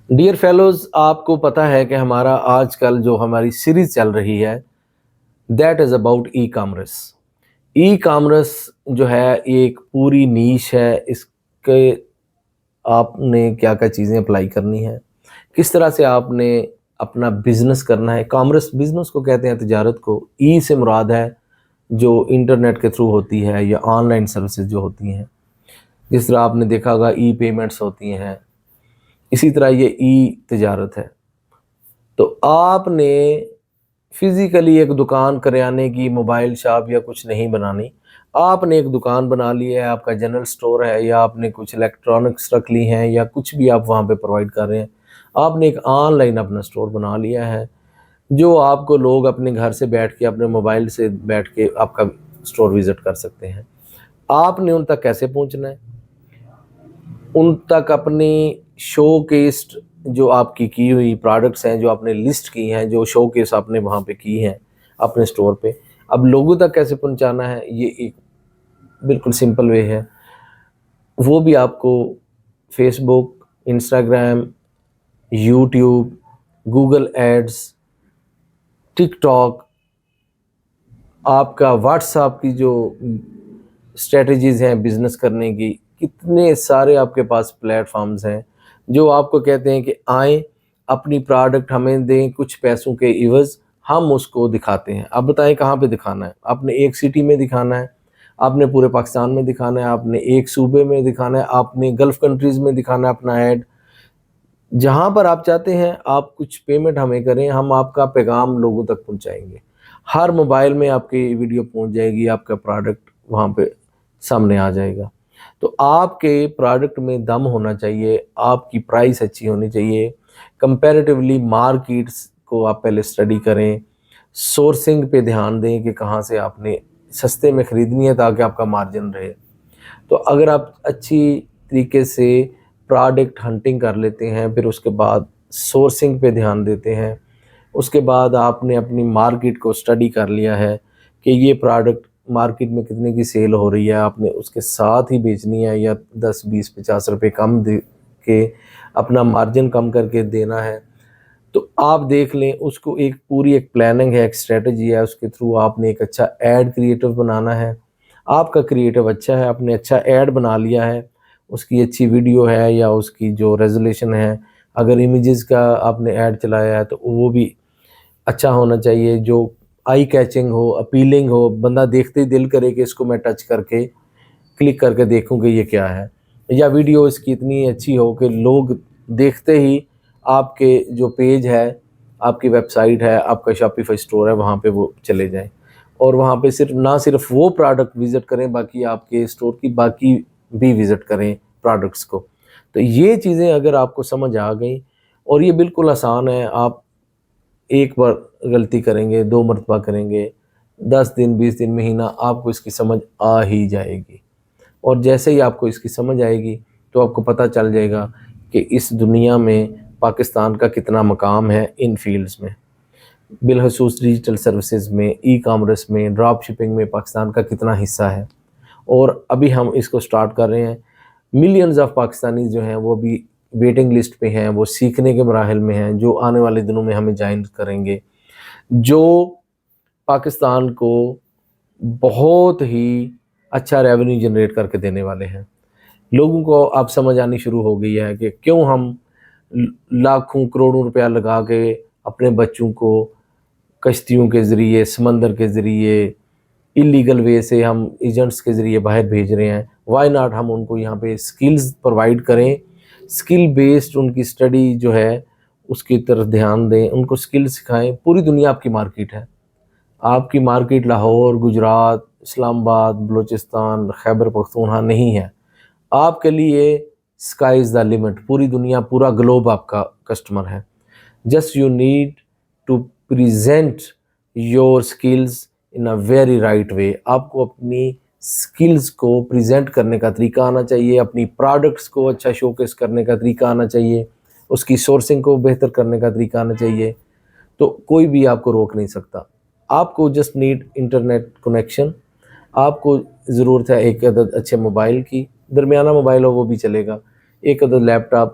Dear fellows, آپ کو پتہ ہے کہ ہمارا آج کل جو ہماری سیریز چل رہی ہے that is about e commerce. E commerce جو ہے یہ ایک پوری نیش ہے، اس کے آپ نے کیا کیا چیزیں اپلائی کرنی ہیں، کس طرح سے آپ نے اپنا بزنس کرنا ہے۔ کامرس بزنس کو کہتے ہیں، تجارت کو۔ ای سے مراد ہے جو انٹرنیٹ کے تھرو ہوتی ہے یا آن لائن سروسز جو ہوتی ہیں، جس طرح آپ نے دیکھا ہوگا ای پیمنٹس ہوتی ہیں، اسی طرح یہ ای تجارت ہے۔ تو آپ نے فزیکلی ایک دکان، کریانے کی، موبائل شاپ یا کچھ نہیں بنانی، آپ نے ایک دکان بنا لی ہے، آپ کا جنرل سٹور ہے، یا آپ نے کچھ الیکٹرانکس رکھ لی ہیں، یا کچھ بھی آپ وہاں پہ پرووائڈ کر رہے ہیں۔ آپ نے ایک آن لائن اپنا سٹور بنا لیا ہے، جو آپ کو لوگ اپنے گھر سے بیٹھ کے، اپنے موبائل سے بیٹھ کے آپ کا سٹور وزٹ کر سکتے ہیں۔ آپ نے ان تک کیسے پہنچنا ہے؟ ان تک اپنی شو کیسڈ جو آپ کی ہوئی پروڈکٹس ہیں، جو آپ نے لسٹ کی ہیں، جو شو کیس آپ نے وہاں پہ کی ہیں اپنے سٹور پہ، اب لوگوں تک کیسے پہنچانا ہے؟ یہ ایک بالکل سمپل وے ہے۔ وہ بھی آپ کو فیس بک، انسٹاگرام، یوٹیوب، گوگل ایڈز، ٹک ٹاک، آپ کا واٹس ایپ کی جو اسٹریٹجیز ہیں بزنس کرنے کی، کتنے سارے آپ کے پاس پلیٹ فارمز ہیں جو آپ کو کہتے ہیں کہ آئیں اپنی پروڈکٹ ہمیں دیں کچھ پیسوں کے عوض، ہم اس کو دکھاتے ہیں۔ اب بتائیں کہاں پہ دکھانا ہے؟ آپ نے ایک سٹی میں دکھانا ہے، آپ نے پورے پاکستان میں دکھانا ہے، آپ نے ایک صوبے میں دکھانا ہے، آپ نے گلف کنٹریز میں دکھانا ہے اپنا ایڈ۔ جہاں پر آپ چاہتے ہیں آپ کچھ پیمنٹ ہمیں کریں، ہم آپ کا پیغام لوگوں تک پہنچائیں گے۔ ہر موبائل میں آپ کی ویڈیو پہنچ جائے گی، آپ کا پروڈکٹ وہاں پہ سامنے آ جائے گا۔ تو آپ کے پروڈکٹ میں دم ہونا چاہیے، آپ کی پرائس اچھی ہونی چاہیے، کمپیریٹیولی مارکیٹس کو آپ پہلے اسٹڈی کریں، سورسنگ پہ دھیان دیں کہ کہاں سے آپ نے سستے میں خریدنی ہے تاکہ آپ کا مارجن رہے۔ تو اگر آپ اچھی طریقے سے پروڈکٹ ہنٹنگ کر لیتے ہیں، پھر اس کے بعد سورسنگ پہ دھیان دیتے ہیں، اس کے بعد آپ نے اپنی مارکیٹ کو اسٹڈی کر لیا ہے کہ یہ پروڈکٹ مارکیٹ میں کتنے کی سیل ہو رہی ہے، آپ نے اس کے ساتھ ہی بیچنی ہے یا 10 20 50 روپے کم دے کے اپنا مارجن کم کر کے دینا ہے، تو آپ دیکھ لیں۔ اس کو ایک پوری ایک پلاننگ ہے، ایک اسٹریٹجی ہے، اس کے تھرو آپ نے ایک اچھا ایڈ کریٹو بنانا ہے۔ آپ کا کریٹو اچھا ہے، آپ نے اچھا ایڈ بنا لیا ہے، اس کی اچھی ویڈیو ہے یا اس کی جو ریزولیشن ہے، اگر امیجز کا آپ نے ایڈ چلایا ہے تو وہ بھی اچھا ہونا چاہیے، جو آئی کیچنگ ہو، اپیلنگ ہو، بندہ دیکھتے ہی دل کرے کہ اس کو میں ٹچ کر کے کلک کر کے دیکھوں کہ یہ کیا ہے، یا ویڈیو اس کی اتنی اچھی ہو کہ لوگ دیکھتے ہی آپ کے جو پیج ہے، آپ کی ویب سائٹ ہے، آپ کا شاپیفائی سٹور ہے، وہاں پہ وہ چلے جائیں، اور وہاں پہ نہ صرف وہ پروڈکٹ وزٹ کریں، باقی آپ کے سٹور کی باقی بھی وزٹ کریں پروڈکٹس کو۔ تو یہ چیزیں اگر آپ کو سمجھ آ گئیں، اور یہ بالکل آسان ہے، آپ ایک بار غلطی کریں گے، 2 مرتبہ کریں گے، 10 دن 20 دن مہینہ، آپ کو اس کی سمجھ آ ہی جائے گی۔ اور جیسے ہی آپ کو اس کی سمجھ آئے گی تو آپ کو پتہ چل جائے گا کہ اس دنیا میں پاکستان کا کتنا مقام ہے ان فیلڈز میں، بالخصوص ڈیجیٹل سروسز میں، ای کامرس میں، ڈراپ شپنگ میں پاکستان کا کتنا حصہ ہے۔ اور ابھی ہم اس کو سٹارٹ کر رہے ہیں۔ ملینز آف پاکستانی جو ہیں وہ بھی ویٹنگ لسٹ پہ ہیں، وہ سیکھنے کے مراحل میں ہیں، جو آنے والے دنوں میں ہمیں جوائن کریں گے، جو پاکستان کو بہت ہی اچھا ریونیو جنریٹ کر کے دینے والے ہیں۔ لوگوں کو اب سمجھ آنی شروع ہو گئی ہے کہ کیوں ہم لاکھوں کروڑوں روپیہ لگا کے اپنے بچوں کو کشتیوں کے ذریعے، سمندر کے ذریعے، اللیگل وے سے ہم ایجنٹس کے ذریعے باہر بھیج رہے ہیں۔ وائی ناٹ ہم ان کو یہاں پہ سکلز پرووائڈ کریں، سکل بیسڈ ان کی اسٹڈی جو ہے اس کی طرف دھیان دیں، ان کو سکل سکھائیں۔ پوری دنیا آپ کی مارکیٹ ہے، آپ کی مارکیٹ لاہور، گجرات، اسلام آباد، بلوچستان، خیبر پختونخوا نہیں ہے۔ آپ کے لیے اسکائی از دا لمٹ، پوری دنیا، پورا گلوب آپ کا کسٹمر ہے۔ Just you need to present your skills in a very right way. آپ کو اپنی اسکلز کو پریزنٹ کرنے کا طریقہ آنا چاہیے، اپنی پروڈکٹس کو اچھا شوکیس کرنے کا طریقہ آنا چاہیے، اس کی سورسنگ کو بہتر کرنے کا طریقہ آنا چاہیے، تو کوئی بھی آپ کو روک نہیں سکتا۔ آپ کو جسٹ نیڈ انٹرنیٹ کنیکشن، آپ کو ضرورت ہے ایک عدد اچھے موبائل کی، درمیانہ موبائل ہو وہ بھی چلے گا، ایک عدد لیپ ٹاپ،